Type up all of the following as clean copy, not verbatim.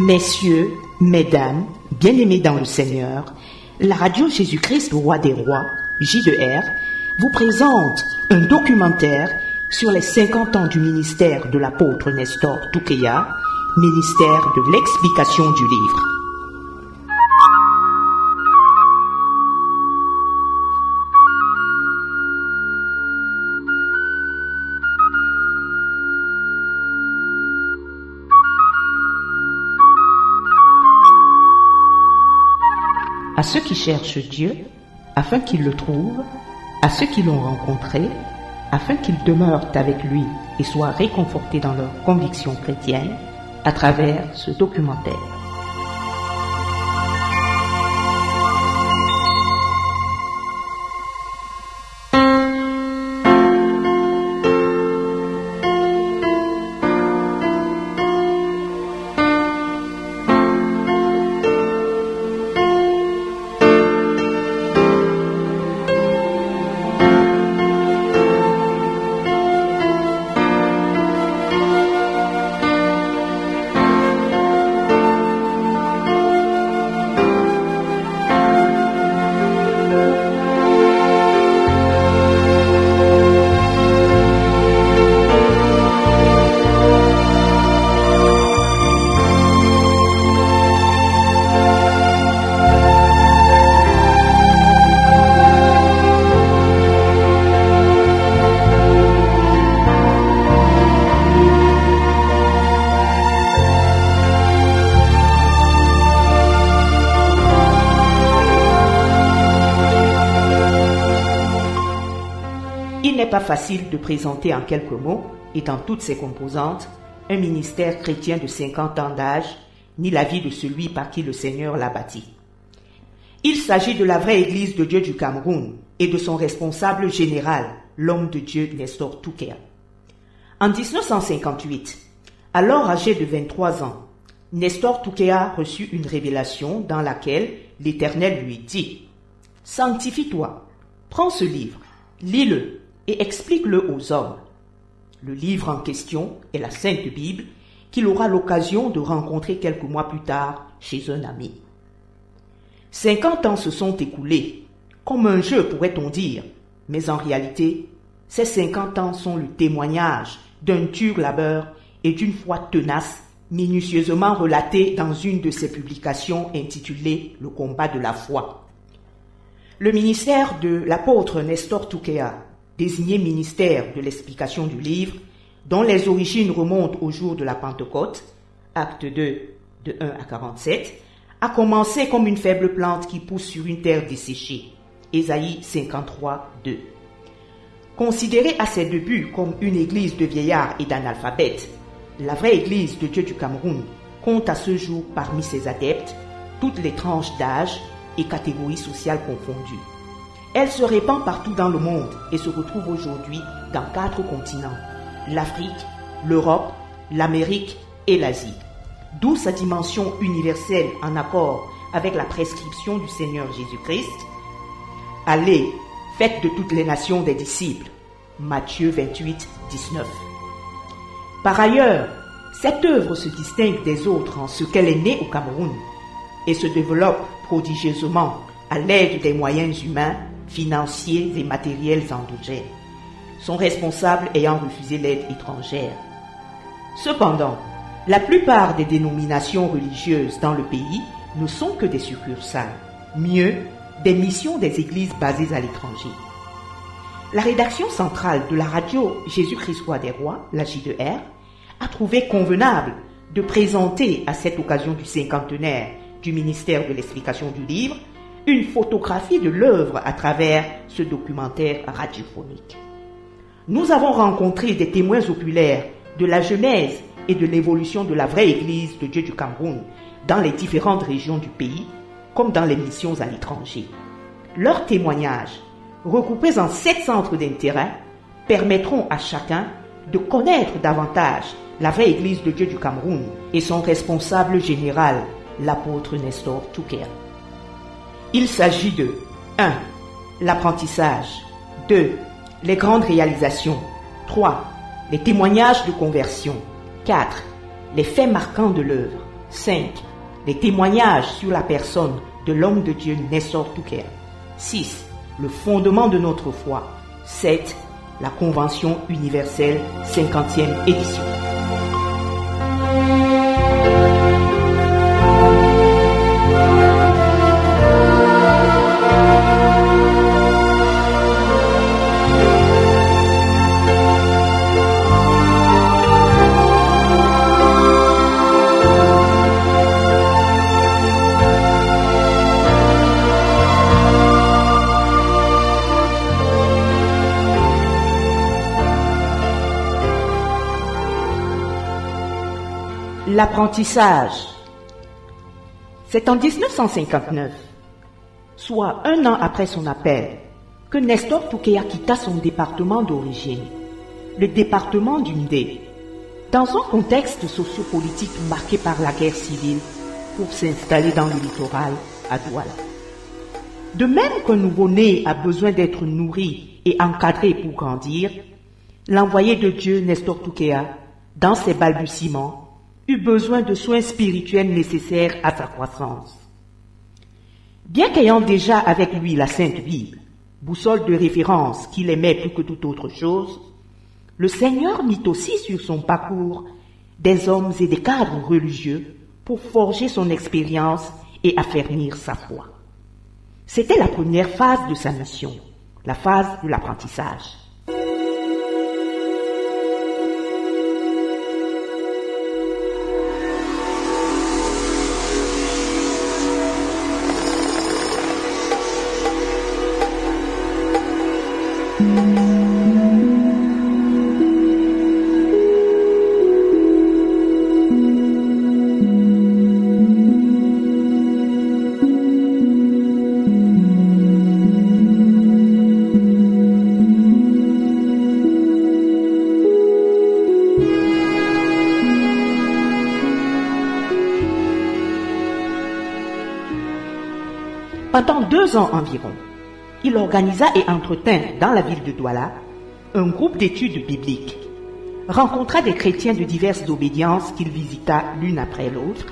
Messieurs, mesdames, bien-aimés dans le Seigneur, la radio Jésus-Christ, Roi des Rois, J2R, vous présente un documentaire sur les 50 ans du ministère de l'apôtre Nestor Toukéa, ministère de l'explication du livre. À ceux qui cherchent Dieu, afin qu'ils le trouvent, à ceux qui l'ont rencontré, afin qu'ils demeurent avec lui et soient réconfortés dans leurs convictions chrétiennes, à travers ce documentaire. Il n'est pas facile de présenter en quelques mots, et dans toutes ses composantes, un ministère chrétien de 50 ans d'âge, ni la vie de celui par qui le Seigneur l'a bâti. Il s'agit de la vraie Église de Dieu du Cameroun et de son responsable général, l'homme de Dieu Nestor Toukéa. En 1958, alors âgé de 23 ans, Nestor Toukéa reçut une révélation dans laquelle l'Éternel lui dit « Sanctifie-toi, prends ce livre, lis-le, et explique-le aux hommes. » Le livre en question est la Sainte Bible qu'il aura l'occasion de rencontrer quelques mois plus tard chez un ami. 50 ans se sont écoulés, comme un jeu pourrait-on dire, mais en réalité, ces 50 ans sont le témoignage d'un dur labeur et d'une foi tenace, minutieusement relatée dans une de ses publications intitulée « Le combat de la foi ». Le ministère de l'apôtre Nestor Toukéa, désigné ministère de l'explication du livre, dont les origines remontent au jour de la Pentecôte, acte 2, de 1 à 47, a commencé comme une faible plante qui pousse sur une terre desséchée, Ésaïe 53, 2. Considérée à ses débuts comme une église de vieillards et d'analphabètes, la vraie église de Dieu du Cameroun compte à ce jour parmi ses adeptes toutes les tranches d'âge et catégories sociales confondues. Elle se répand partout dans le monde et se retrouve aujourd'hui dans 4 continents, l'Afrique, l'Europe, l'Amérique et l'Asie. D'où sa dimension universelle en accord avec la prescription du Seigneur Jésus-Christ. Allez, faites de toutes les nations des disciples. Matthieu 28, 19. Par ailleurs, cette œuvre se distingue des autres en ce qu'elle est née au Cameroun et se développe prodigieusement à l'aide des moyens humains, financiers et matériels endogènes, son responsable ayant refusé l'aide étrangère. Cependant, la plupart des dénominations religieuses dans le pays ne sont que des succursales, mieux, des missions des églises basées à l'étranger. La rédaction centrale de la radio Jésus-Christ Roi des Rois, la J2R, a trouvé convenable de présenter à cette occasion du cinquantenaire du ministère de l'explication du livre une photographie de l'œuvre à travers ce documentaire radiophonique. Nous avons rencontré des témoins oculaires de la genèse et de l'évolution de la vraie Église de Dieu du Cameroun dans les différentes régions du pays, comme dans les missions à l'étranger. Leurs témoignages, regroupés en 7 centres d'intérêt, permettront à chacun de connaître davantage la vraie Église de Dieu du Cameroun et son responsable général, l'apôtre Nestor Toukéa. Il s'agit de 1. L'apprentissage. 2. Les grandes réalisations. 3. Les témoignages de conversion. 4. Les faits marquants de l'œuvre. 5. Les témoignages sur la personne de l'homme de Dieu Nestor Toukéa. 6. Le fondement de notre foi. 7. La Convention universelle 50e édition. L'apprentissage. C'est en 1959, soit un an après son appel, que Nestor Toukéa quitta son département d'origine, le département du Ndé, dans un contexte sociopolitique marqué par la guerre civile, pour s'installer dans le littoral à Douala. De même qu'un nouveau-né a besoin d'être nourri et encadré pour grandir, l'envoyé de Dieu Nestor Toukéa, dans ses balbutiements, eut besoin de soins spirituels nécessaires à sa croissance. Bien qu'ayant déjà avec lui la Sainte Bible, boussole de référence qu'il aimait plus que toute autre chose, le Seigneur mit aussi sur son parcours des hommes et des cadres religieux pour forger son expérience et affermir sa foi. C'était la première phase de sa mission, la phase de l'apprentissage. Pendant 2 ans environ, il organisa et entretint dans la ville de Douala un groupe d'études bibliques, rencontra des chrétiens de diverses obédiences qu'il visita l'une après l'autre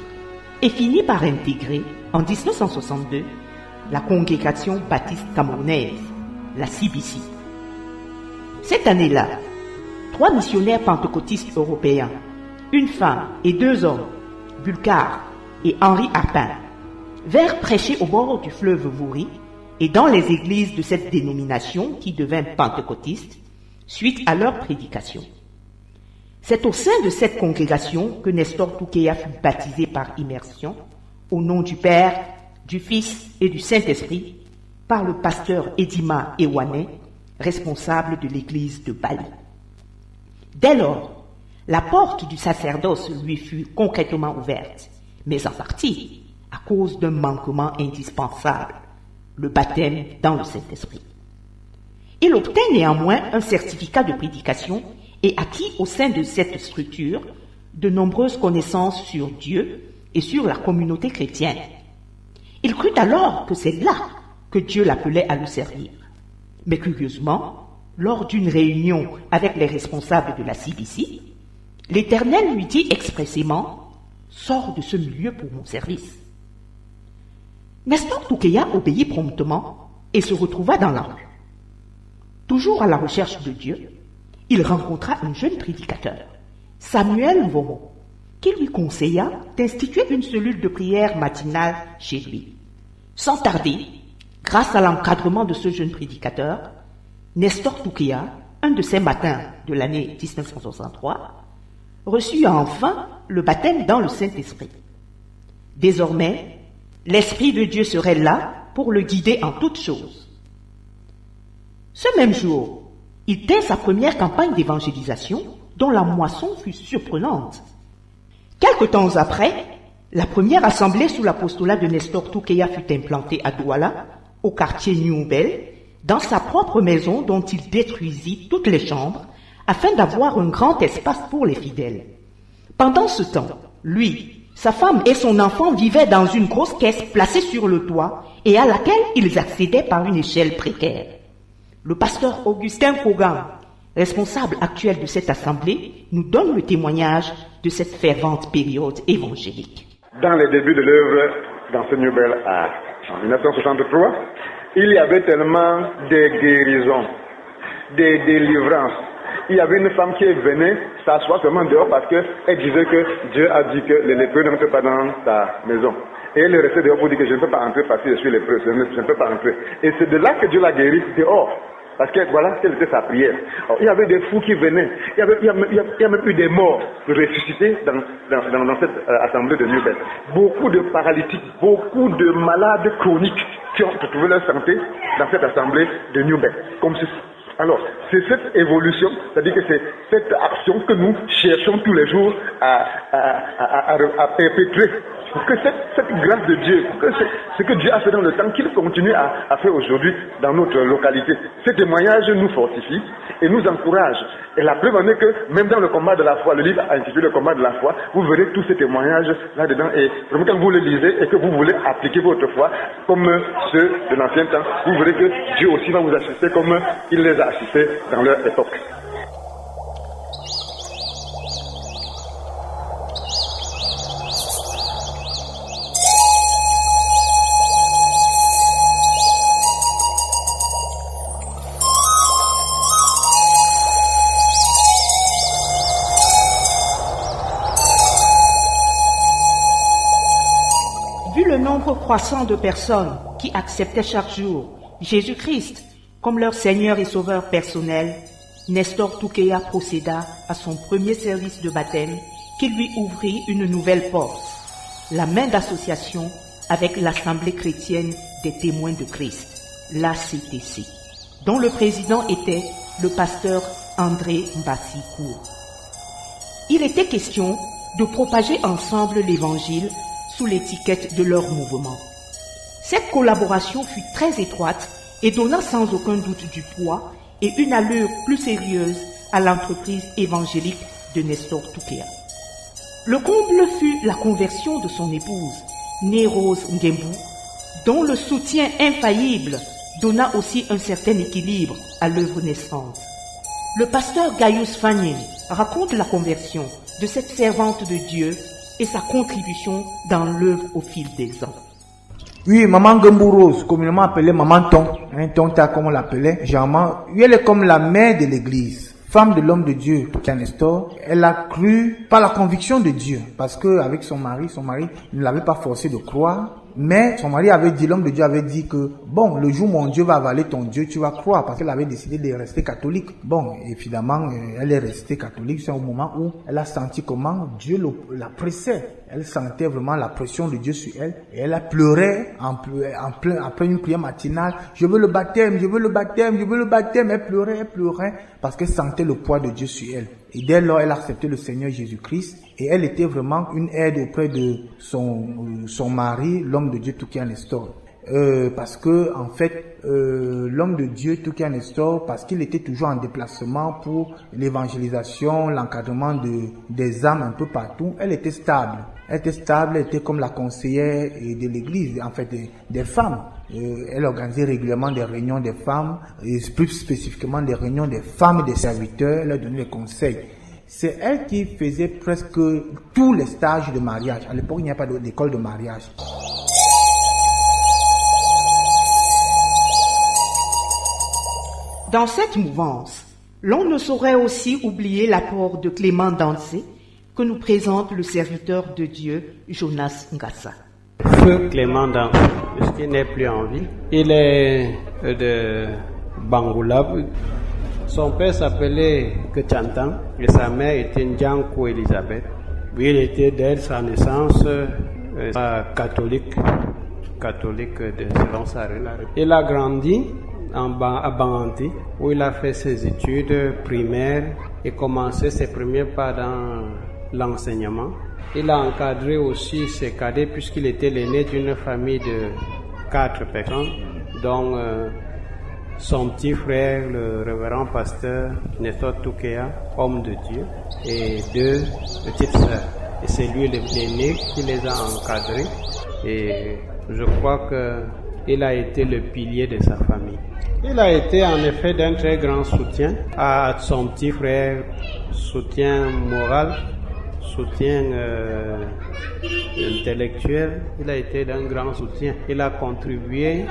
et finit par intégrer, en 1962, la congrégation baptiste camerounaise, la CBC. Cette année-là, 3 missionnaires pentecôtistes européens, une femme et 2 hommes, Bulcar et Henri Arpin, vinrent prêcher au bord du fleuve Vouri et dans les églises de cette dénomination qui devint pentecôtiste suite à leur prédication. C'est au sein de cette congrégation que Nestor Toukéa fut baptisé par immersion au nom du Père, du Fils et du Saint-Esprit par le pasteur Edima Ewane, responsable de l'église de Bali. Dès lors, la porte du sacerdoce lui fut concrètement ouverte, mais en partie à cause d'un manquement indispensable, le baptême dans le Saint-Esprit. Il obtint néanmoins un certificat de prédication et acquit au sein de cette structure de nombreuses connaissances sur Dieu et sur la communauté chrétienne. Il crut alors que c'est là que Dieu l'appelait à le servir. Mais curieusement, lors d'une réunion avec les responsables de la CBC, l'Éternel lui dit expressément « Sors de ce milieu pour mon service ». Nestor Toukéa obéit promptement et se retrouva dans la rue. Toujours à la recherche de Dieu, il rencontra un jeune prédicateur, Samuel Vomo, qui lui conseilla d'instituer une cellule de prière matinale chez lui. Sans tarder, grâce à l'encadrement de ce jeune prédicateur, Nestor Toukéa, un de ces matins de l'année 1963, reçut enfin le baptême dans le Saint-Esprit. Désormais, l'Esprit de Dieu serait là pour le guider en toutes choses. Ce même jour, il tint sa première campagne d'évangélisation dont la moisson fut surprenante. Quelque temps après, la première assemblée sous l'apostolat de Nestor Toukéa fut implantée à Douala, au quartier Nioubel, dans sa propre maison dont il détruisit toutes les chambres afin d'avoir un grand espace pour les fidèles. Pendant ce temps, lui, sa femme et son enfant vivaient dans une grosse caisse placée sur le toit et à laquelle ils accédaient par une échelle précaire. Le pasteur Augustin Kogan, responsable actuel de cette assemblée, nous donne le témoignage de cette fervente période évangélique. Dans les débuts de l'œuvre dans ce New-Bel en 1963, il y avait tellement de guérisons, des délivrances. Il y avait une femme qui venait s'asseoir seulement dehors parce qu'elle disait que Dieu a dit que les lépreux ne rentrent pas dans ta maison. Et elle est restée dehors pour dire que je ne peux pas entrer parce que je suis lépreux, je ne peux pas entrer. Et c'est de là que Dieu l'a guérie dehors. Parce que voilà, quelle était sa prière. Alors, il y avait des fous qui venaient. Il y a même eu des morts ressuscités dans cette assemblée de New-Bel. Beaucoup de paralytiques, beaucoup de malades chroniques qui ont retrouvé leur santé dans cette assemblée de New-Bel. Comme ceci. Alors, c'est cette évolution, c'est-à-dire que c'est cette action que nous cherchons tous les jours à perpétuer. Pour que cette grâce de Dieu, pour que ce que Dieu a fait dans le temps, qu'il continue à faire aujourd'hui dans notre localité. Ces témoignages nous fortifient et nous encouragent. Et la preuve en est que même dans le combat de la foi, le livre intitulé Le combat de la foi, vous verrez tous ces témoignages là-dedans. Et vraiment, quand vous les lisez et que vous voulez appliquer votre foi comme ceux de l'ancien temps, vous verrez que Dieu aussi va vous assister comme il les a assistés dans leur époque. Croissant de personnes qui acceptaient chaque jour Jésus-Christ comme leur Seigneur et Sauveur personnel, Nestor Toukéa procéda à son premier service de baptême qui lui ouvrit une nouvelle porte, la main d'association avec l'Assemblée chrétienne des témoins de Christ, l'ACTC, dont le président était le pasteur André Mbassi-Cour. Il était question de propager ensemble l'Évangile sous l'étiquette de leur mouvement. Cette collaboration fut très étroite et donna sans aucun doute du poids et une allure plus sérieuse à l'entreprise évangélique de Nestor Toukéa. Le comble fut la conversion de son épouse, Nérose Nguembu, dont le soutien infaillible donna aussi un certain équilibre à l'œuvre naissante. Le pasteur Gaius Fanyen raconte la conversion de cette servante de Dieu et sa contribution dans l'œuvre au fil des ans. Oui, maman Nguembu Rose, communément appelée maman Tonta comme on l'appelait, généralement, elle est comme la mère de l'église, femme de l'homme de Dieu, Toukéa Nestor. Elle a cru par la conviction de Dieu, parce que avec son mari ne l'avait pas forcé de croire, mais son mari avait dit, l'homme de Dieu avait dit que, bon, le jour où mon Dieu va avaler ton Dieu, tu vas croire, parce qu'elle avait décidé de rester catholique. Bon, évidemment, elle est restée catholique, c'est au moment où elle a senti comment Dieu la pressait. Elle sentait vraiment la pression de Dieu sur elle, et elle a pleuré après une prière matinale. Je veux le baptême, je veux le baptême, je veux le baptême. Elle pleurait, parce qu'elle sentait le poids de Dieu sur elle. Et dès lors, elle a accepté le Seigneur Jésus-Christ, et elle était vraiment une aide auprès de son mari, l'homme de Dieu Toukéa Nestor. Parce que en fait, l'homme de Dieu Toukéa Nestor, parce qu'il était toujours en déplacement pour l'évangélisation, l'encadrement des âmes un peu partout, elle était stable. Elle était comme la conseillère de l'église, en fait, des femmes. Elle organisait régulièrement des réunions des femmes, et plus spécifiquement des réunions des femmes et des serviteurs, elle leur donnait des conseils. C'est elle qui faisait presque tous les stages de mariage. À l'époque, il n'y a pas d'école de mariage. Dans cette mouvance, l'on ne saurait aussi oublier l'apport de Clément Dansé que nous présente le serviteur de Dieu Jonas Ngassa. Feu Clément Dansé, puisqu'il n'est plus en vie, il est de Bangoulab. Son père s'appelait Kechantan et sa mère était Ndjanko Elisabeth. Il était dès sa naissance catholique selon sa religion. Il a grandi à Banganti, où il a fait ses études primaires et commencé ses premiers pas dans l'enseignement. Il a encadré aussi ses cadets puisqu'il était l'aîné d'une famille de 4 personnes, dont son petit frère, le révérend pasteur Nestor Toukéa, homme de Dieu, et 2 petites sœurs. Et c'est lui l'aîné qui les a encadrés. Et je crois qu'il a été le pilier de sa famille. Il a été en effet d'un très grand soutien à son petit frère, soutien moral, soutien intellectuel, il a été d'un grand soutien. Il a contribué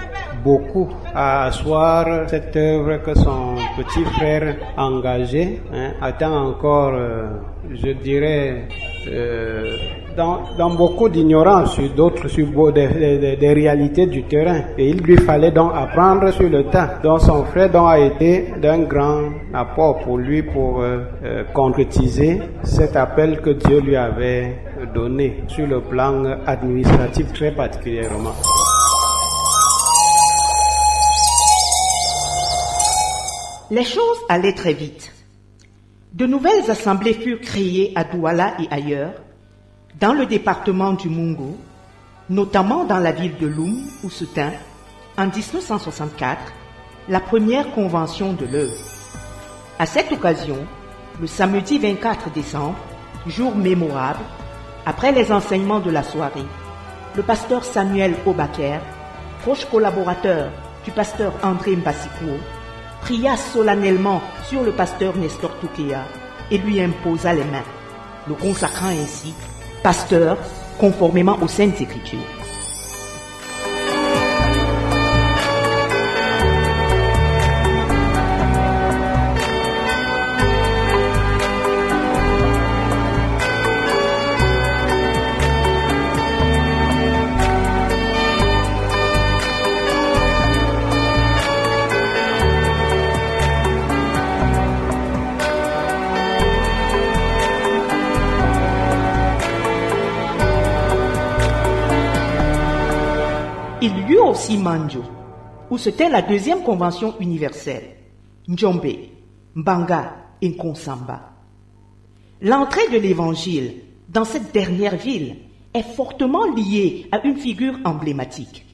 beaucoup à asseoir cette œuvre que son petit frère engagé atteint encore, je dirais, dans beaucoup d'ignorance sur des réalités du terrain. Et il lui fallait donc apprendre sur le tas. Donc son frère donc a été d'un grand apport pour lui pour concrétiser cet appel que Dieu lui avait donné sur le plan administratif très particulièrement. Les choses allaient très vite. De nouvelles assemblées furent créées à Douala et ailleurs, dans le département du Mungo, notamment dans la ville de Loum où se tint, en 1964, la première convention de l'œuvre. À cette occasion, le samedi 24 décembre, jour mémorable, après les enseignements de la soirée, le pasteur Samuel Obaker, proche collaborateur du pasteur André Mbassikuo, pria solennellement sur le pasteur Nestor Toukéa et lui imposa les mains, le consacrant ainsi pasteur conformément aux Saintes Écritures. Il y eut aussi Manjo, où c'était la deuxième convention universelle, Njombe, Mbanga et Nkonsamba. L'entrée de l'évangile dans cette dernière ville est fortement liée à une figure emblématique.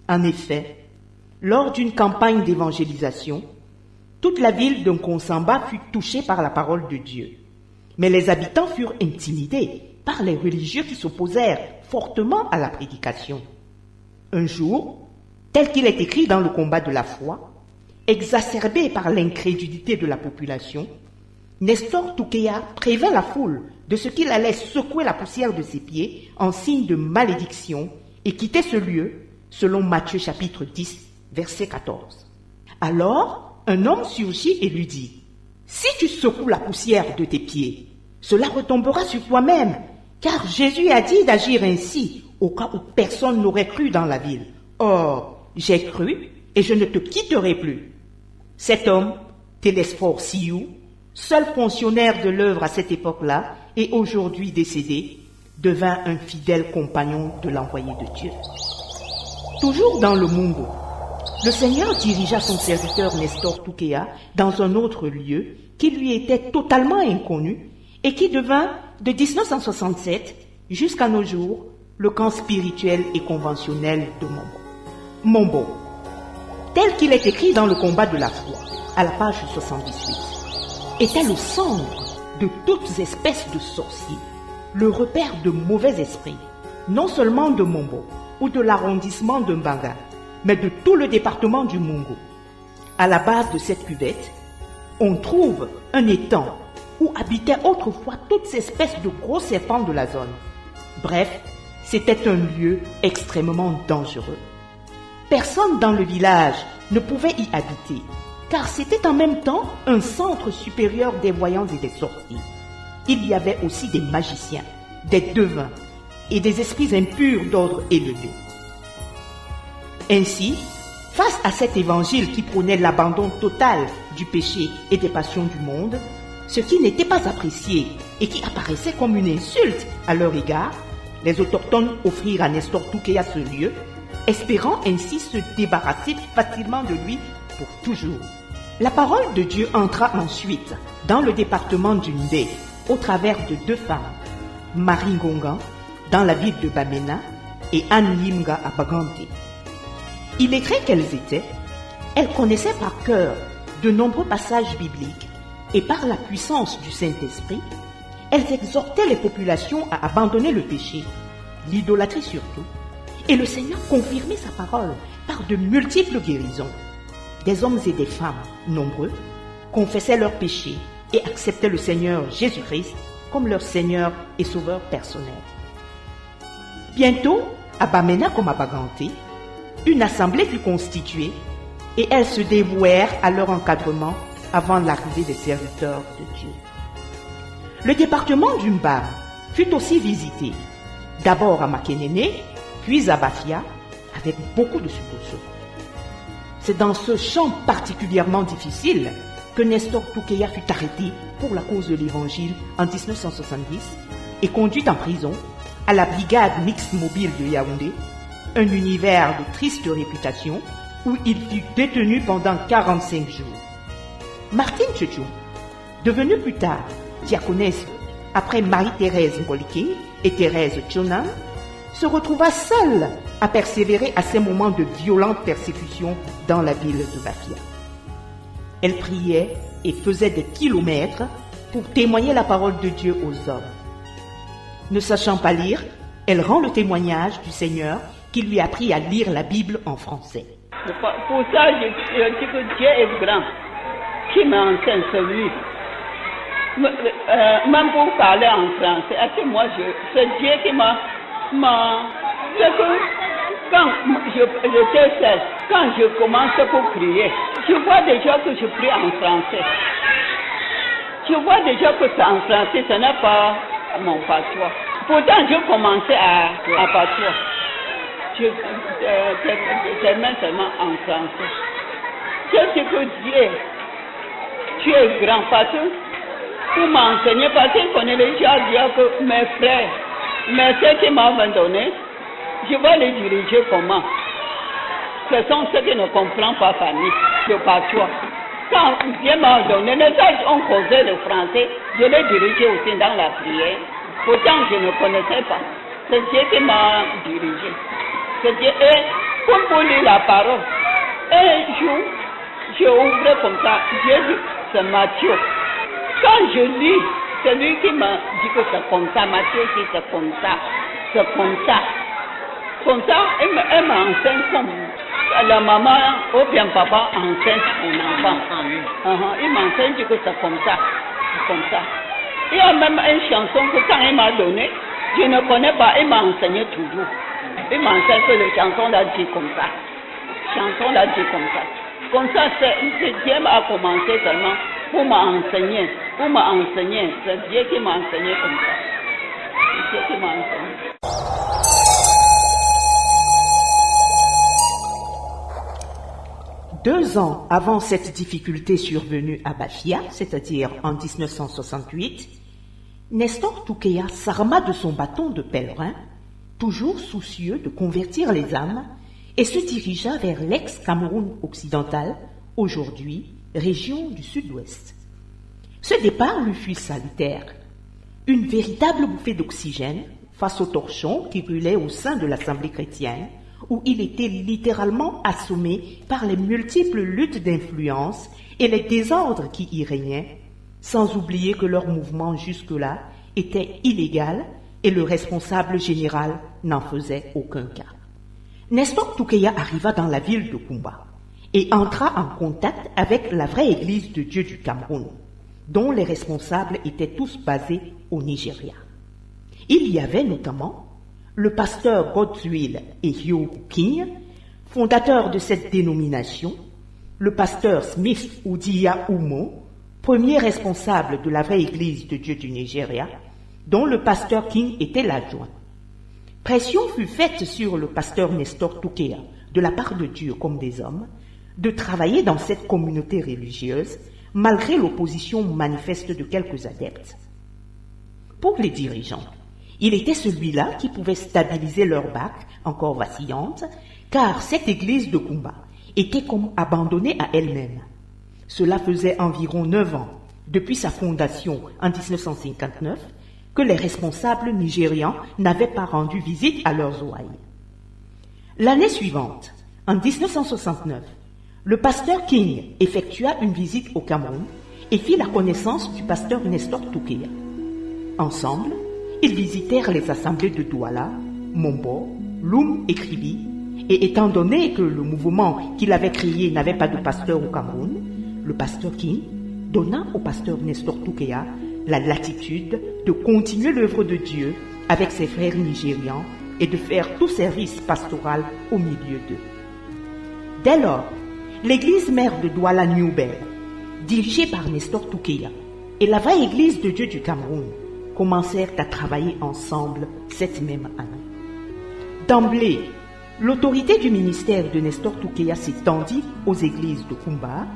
En effet, lors d'une campagne d'évangélisation, toute la ville de Nkonsamba fut touchée par la parole de Dieu. Mais les habitants furent intimidés par les religieux qui s'opposèrent fortement à la prédication. Un jour, tel qu'il est écrit dans le combat de la foi, exacerbé par l'incrédulité de la population, Nestor Toukéa prévint la foule de ce qu'il allait secouer la poussière de ses pieds en signe de malédiction et quitter ce lieu, selon Matthieu chapitre 10, verset 14. Alors, un homme surgit et lui dit, « Si tu secoues la poussière de tes pieds, cela retombera sur toi-même, car Jésus a dit d'agir ainsi, au cas où personne n'aurait cru dans la ville. Or, j'ai cru et je ne te quitterai plus. » Cet homme, Télésphore Siou, seul fonctionnaire de l'œuvre à cette époque-là et aujourd'hui décédé, devint un fidèle compagnon de l'envoyé de Dieu. Toujours dans le Mungo, le Seigneur dirigea son serviteur Nestor Toukéa dans un autre lieu qui lui était totalement inconnu et qui devint, de 1967 jusqu'à nos jours, le camp spirituel et conventionnel de Mombo. Mombo, tel qu'il est écrit dans le combat de la foi, à la page 78, était le centre de toutes espèces de sorciers, le repère de mauvais esprits, non seulement de Mombo ou de l'arrondissement de Mbanga, mais de tout le département du Mungo. À la base de cette cuvette, on trouve un étang où habitaient autrefois toutes ces espèces de gros serpents de la zone. Bref, c'était un lieu extrêmement dangereux. Personne dans le village ne pouvait y habiter, car c'était en même temps un centre supérieur des voyants et des sorciers. Il y avait aussi des magiciens, des devins et des esprits impurs d'ordre élevé. Ainsi, face à cet évangile qui prônait l'abandon total du péché et des passions du monde, ce qui n'était pas apprécié et qui apparaissait comme une insulte à leur égard, les autochtones offrirent à Nestor Toukéa ce lieu, espérant ainsi se débarrasser facilement de lui pour toujours. La parole de Dieu entra ensuite dans le département du Ndé au travers de deux femmes, Marie Ngongan, dans la ville de Bamena, et Anne Limga à Bagante. Illettrées qu'elles étaient, elles connaissaient par cœur de nombreux passages bibliques et par la puissance du Saint-Esprit, elles exhortaient les populations à abandonner le péché, l'idolâtrie surtout, et le Seigneur confirmait sa parole par de multiples guérisons. Des hommes et des femmes nombreux confessaient leurs péchés et acceptaient le Seigneur Jésus-Christ comme leur Seigneur et Sauveur personnel. Bientôt, à Bamena comme à Baganté, une assemblée fut constituée et elles se dévouèrent à leur encadrement avant l'arrivée des serviteurs de Dieu. Le département du Mbam fut aussi visité, d'abord à Makenene, puis à Bafia, avec beaucoup de soubresauts. C'est dans ce champ particulièrement difficile que Nestor Toukéa fut arrêté pour la cause de l'Évangile en 1970 et conduit en prison à la brigade mixte mobile de Yaoundé, un univers de triste réputation où il fut détenu pendant 45 jours. Martine Tchotchou, devenue plus tard diaconesse après Marie-Thérèse Ngoliking et Thérèse Tchonan, se retrouva seule à persévérer à ces moments de violente persécution dans la ville de Bafia. Elle priait et faisait des kilomètres pour témoigner la parole de Dieu aux hommes. Ne sachant pas lire, elle rend le témoignage du Seigneur qui lui a appris à lire la Bible en français. Pour ça, je dis que Dieu est grand, qui m'enseigne celui. Même pour parler en français, moi, c'est Dieu qui m'a... C'est que quand j'étais seule, quand je commence pour prier, je vois déjà que je prie en français. Je vois déjà que c'est en français, ce n'est pas mon patois. Pourtant, je commençais à patois. Je termine seulement en français. C'est ce que Dieu, tu es grand, parce que pour m'enseigner, parce qu'il connaît les gens dire que mes frères, mais ceux qui m'ont donné, je vais les diriger comment? Ce sont ceux qui ne comprennent pas famille, le patois. Quand Dieu m'a donné, les autres ont causé le français, je l'ai dirigé aussi dans la prière. Pourtant, je ne connaissais pas. C'est Dieu qui m'a dirigé. C'est Dieu. Et pour lire la parole, un jour, je ouvrais comme ça. Dieu dit, c'est Matthieu. Quand je lis, c'est lui qui m'a dit que c'est comme ça. Matthieu dit c'est comme ça. C'est comme ça. Comme ça, elle m'enseigne comme la maman ou bien papa enseigne son enfant. Il m'enseigne que c'est comme ça. C'est comme ça. Il y a même une chanson que quand il m'a donné, je ne connais pas, il m'a enseigné toujours. Il m'enseigne que les chansons là dit comme ça. Chanson là dit comme ça. Comme ça, c'est Dieu a commencé seulement pour m'enseigner. Pour m'enseigner. C'est Dieu qui m'a enseigné comme ça. C'est Dieu qui m'a enseigné. Deux ans avant cette difficulté survenue à Bafia, c'est-à-dire en 1968, Nestor Toukéa s'arma de son bâton de pèlerin, toujours soucieux de convertir les âmes, et se dirigea vers l'ex-Cameroun occidental, aujourd'hui région du Sud-Ouest. Ce départ lui fut salutaire, une véritable bouffée d'oxygène face au torchon qui brûlait au sein de l'Assemblée chrétienne, où il était littéralement assommé par les multiples luttes d'influence et les désordres qui y régnaient, sans oublier que leur mouvement jusque-là était illégal et le responsable général n'en faisait aucun cas. Nestor Toukéa arriva dans la ville de Kumba et entra en contact avec la vraie Église de Dieu du Cameroun, dont les responsables étaient tous basés au Nigeria. Il y avait notamment le pasteur Godswill Ehio King, fondateur de cette dénomination, le pasteur Smith Udia Umo, premier responsable de la vraie Église de Dieu du Nigeria, dont le pasteur King était l'adjoint. Pression fut faite sur le pasteur Nestor Toukéa, de la part de Dieu comme des hommes, de travailler dans cette communauté religieuse, malgré l'opposition manifeste de quelques adeptes. Pour les dirigeants, il était celui-là qui pouvait stabiliser leur barque, encore vacillante, car cette église de Kumba était comme abandonnée à elle-même. Cela faisait environ 9 ans, depuis sa fondation en 1959, que les responsables nigérians n'avaient pas rendu visite à leurs ouailles. L'année suivante, en 1969, le pasteur King effectua une visite au Cameroun et fit la connaissance du pasteur Nestor Toukéa. Ensemble, ils visitèrent les assemblées de Douala, Mombo, Loum et Kribi, et étant donné que le mouvement qu'il avait créé n'avait pas de pasteur au Cameroun, le pasteur King donna au pasteur Nestor Toukéa la latitude de continuer l'œuvre de Dieu avec ses frères nigérians et de faire tout service pastoral au milieu d'eux. Dès lors, l'église mère de Douala New Bell, dirigée par Nestor Toukeya, et la vraie église de Dieu du Cameroun commencèrent à travailler ensemble cette même année. D'emblée, l'autorité du ministère de Nestor Toukeya s'étendit aux églises de Kumba,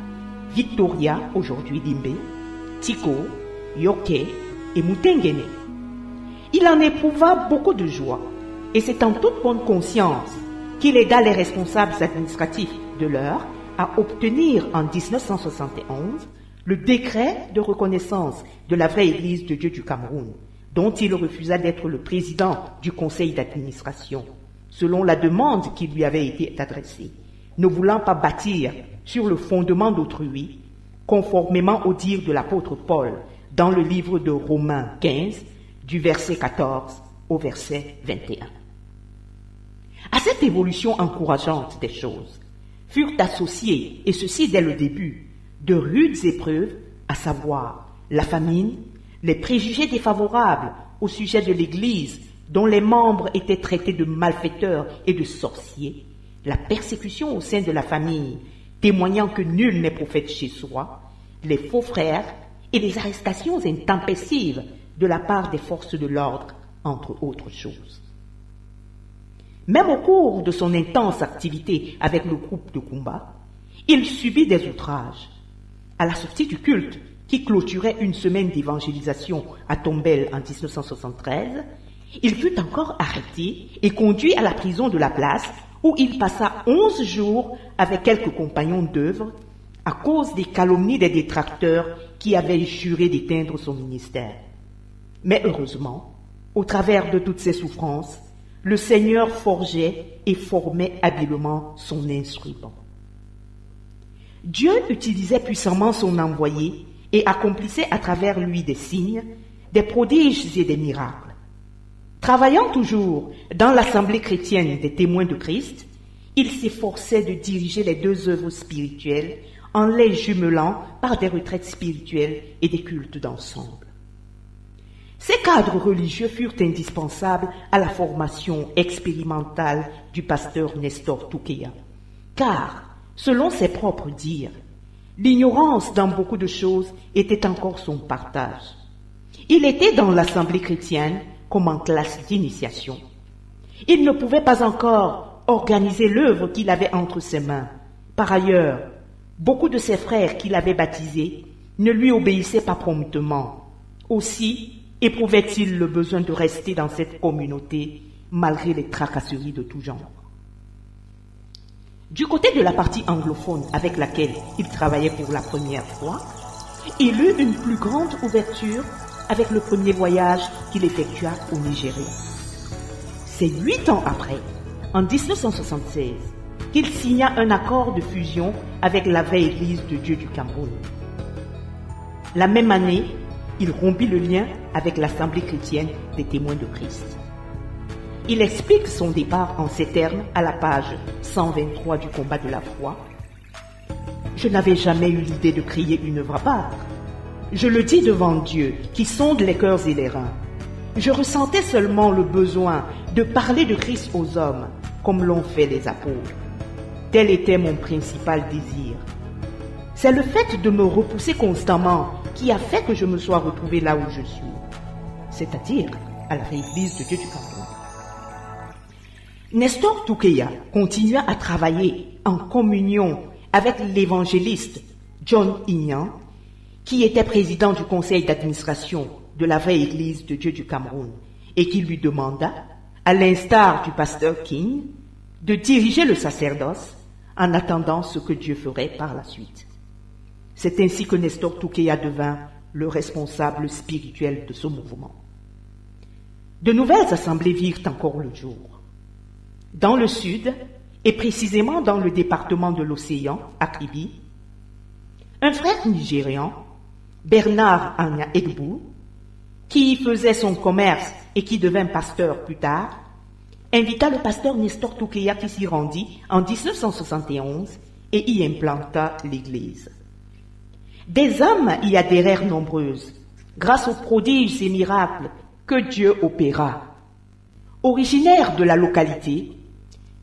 Victoria, aujourd'hui Limbe, Tiko, Yoke et Mutengene. Il en éprouva beaucoup de joie et c'est en toute bonne conscience qu'il aida les responsables administratifs de l'heure à obtenir en 1971 le décret de reconnaissance de la vraie Église de Dieu du Cameroun, dont il refusa d'être le président du conseil d'administration, selon la demande qui lui avait été adressée, ne voulant pas bâtir sur le fondement d'autrui, conformément au dire de l'apôtre Paul dans le livre de Romains 15, du verset 14 au verset 21. À cette évolution encourageante des choses, furent associés, et ceci dès le début, de rudes épreuves, à savoir la famine, les préjugés défavorables au sujet de l'Église dont les membres étaient traités de malfaiteurs et de sorciers, la persécution au sein de la famille, témoignant que nul n'est prophète chez soi, les faux frères et les arrestations intempestives de la part des forces de l'ordre, entre autres choses. Même au cours de son intense activité avec le groupe de Kumba, il subit des outrages. À la sortie du culte, qui clôturait une semaine d'évangélisation à Tombelle en 1973, il fut encore arrêté et conduit à la prison de la place où il passa 11 jours avec quelques compagnons d'œuvre à cause des calomnies des détracteurs qui avaient juré d'éteindre son ministère. Mais heureusement, au travers de toutes ces souffrances, le Seigneur forgeait et formait habilement son instrument. Dieu utilisait puissamment son envoyé et accomplissait à travers lui des signes, des prodiges et des miracles. Travaillant toujours dans l'Assemblée chrétienne des témoins de Christ, il s'efforçait de diriger les deux œuvres spirituelles en les jumelant par des retraites spirituelles et des cultes d'ensemble. Ces cadres religieux furent indispensables à la formation expérimentale du pasteur Nestor Toukeya, car, selon ses propres dires, l'ignorance dans beaucoup de choses était encore son partage. Il était dans l'assemblée chrétienne comme en classe d'initiation. Il ne pouvait pas encore organiser l'œuvre qu'il avait entre ses mains. Par ailleurs, beaucoup de ses frères qu'il avait baptisés ne lui obéissaient pas promptement. Aussi, éprouvait-il le besoin de rester dans cette communauté malgré les tracasseries de tout genre. Du côté de la partie anglophone avec laquelle il travaillait pour la première fois, il eut une plus grande ouverture avec le premier voyage qu'il effectua au Nigeria. C'est 8 ans après, en 1976, qu'il signa un accord de fusion avec la vraie Église de Dieu du Cameroun. La même année, il rompit le lien avec l'Assemblée chrétienne des témoins de Christ. Il explique son départ en ces termes à la page 123 du combat de la foi. « Je n'avais jamais eu l'idée de créer une œuvre à part. Je le dis devant Dieu qui sonde les cœurs et les reins. Je ressentais seulement le besoin de parler de Christ aux hommes comme l'ont fait les apôtres. Tel était mon principal désir. C'est le fait de me repousser constamment qui a fait que je me sois retrouvé là où je suis, c'est-à-dire à la Église de Dieu du Cameroun. » Nestor Toukeya continua à travailler en communion avec l'évangéliste John Ignan, qui était président du conseil d'administration de la vraie Église de Dieu du Cameroun et qui lui demanda, à l'instar du pasteur King, de diriger le sacerdoce en attendant ce que Dieu ferait par la suite. C'est ainsi que Nestor Toukeya devint le responsable spirituel de ce mouvement. De nouvelles assemblées virent encore le jour. Dans le sud, et précisément dans le département de l'Océan, à Kribi, un frère nigérian, Bernard Anya Egbu, qui y faisait son commerce et qui devint pasteur plus tard, invita le pasteur Nestor Toukeya qui s'y rendit en 1971 et y implanta l'église. Des âmes y adhérèrent nombreuses, grâce aux prodiges et miracles que Dieu opéra. Originaire de la localité,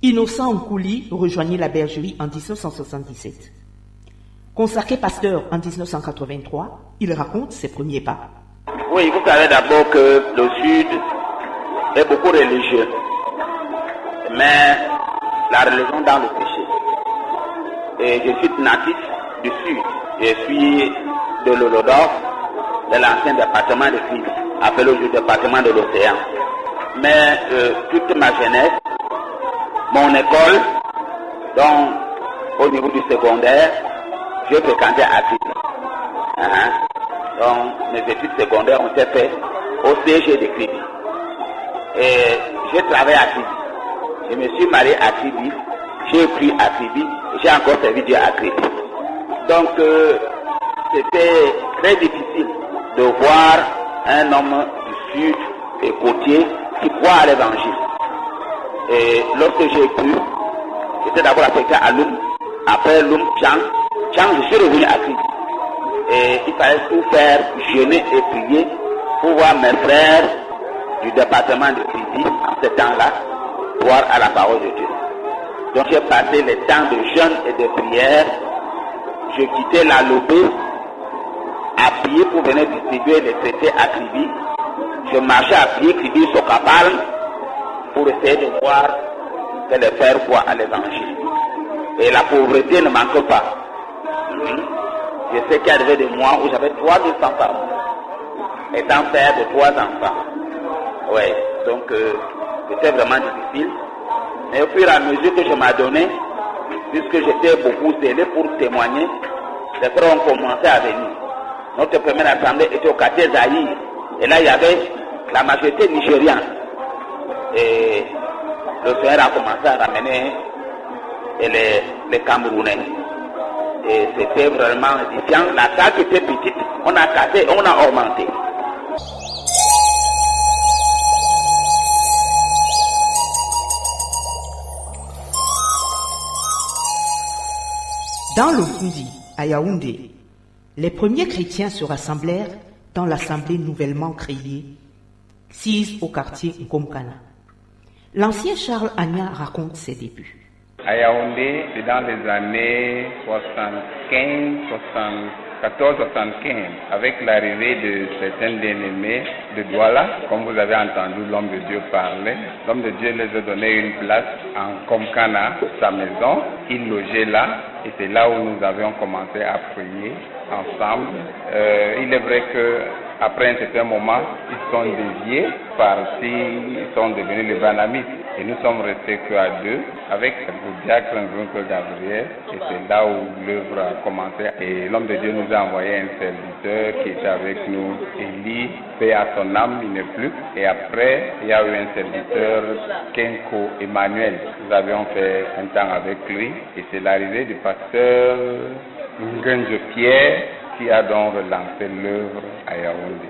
Innocent Nkouli rejoignit la bergerie en 1977. Consacré pasteur en 1983, il raconte ses premiers pas. Oui, vous savez d'abord que le Sud est beaucoup religieux, mais la religion dans le péché. Et je suis natif du Sud. Je suis de l'Olodor, de l'ancien département de Fils, appelé aujourd'hui département de l'Océan. Mais toute ma jeunesse, mon école, donc au niveau du secondaire, je fréquentais à Kribi. Donc mes études secondaires ont été faites au CG de Kribi. Et j'ai travaillé à Kribi. Je me suis marié à Kribi, j'ai pris à Kribi, j'ai encore servi Dieu à Kribi. Donc c'était très difficile de voir un homme du Sud et côtier qui croit à l'évangile. Et lorsque j'ai cru, j'étais d'abord affecté à Loum, après Loum, Tchang, je suis revenu à Kribi. Et il fallait tout faire, jeûner et prier pour voir mes frères du département de Kribi en ce temps-là, voir à la parole de Dieu. Donc j'ai passé les temps de jeûne et de prière. Je quittais la Lopé à pied pour venir distribuer les traités à Kribi. Je marchais à pied, Kribi Sokapal, pour essayer de voir que les frères croient à l'évangile. Et la pauvreté ne manque pas. Je sais qu'il y avait des mois où j'avais 3 200 par mois, étant père de 3 enfants. Ouais, donc c'était vraiment difficile. Mais au fur et à mesure que je m'adonnais, puisque j'étais beaucoup zélé pour témoigner, les frères ont commencé à venir. Notre première assemblée était au quartier Zahir. Et là, il y avait la majorité nigériane. Et le Seigneur a commencé à ramener les Camerounais. Et c'était vraiment édifiant. La salle était petite, on a cassé, on a augmenté. Dans le Fundi, à Yaoundé, les premiers chrétiens se rassemblèrent dans l'assemblée nouvellement créée, sise au quartier Nkomkana. L'ancien Charles Agna raconte ses débuts. À Yaoundé, c'est dans les années 74-75, avec l'arrivée de certains bien-aimés de Douala, comme vous avez entendu l'homme de Dieu parler. L'homme de Dieu les a donné une place en Komkana, sa maison. Ils logeaient là, et c'est là où nous avions commencé à prier ensemble. Il est vrai que après un certain moment, ils sont déviés, partis, ils sont devenus les banamites. Et nous sommes restés qu'à 2 avec le diacre Gabriel. Et c'est là où l'œuvre a commencé. Et l'homme de Dieu nous a envoyé un serviteur qui était avec nous, Élie, paix à son âme, il n'est plus. Et après, il y a eu un serviteur, Kenko Emmanuel. Nous avions fait un temps avec lui. Et c'est l'arrivée du pasteur Ngenje Pierre qui a donc relancé l'œuvre à Yaoundé.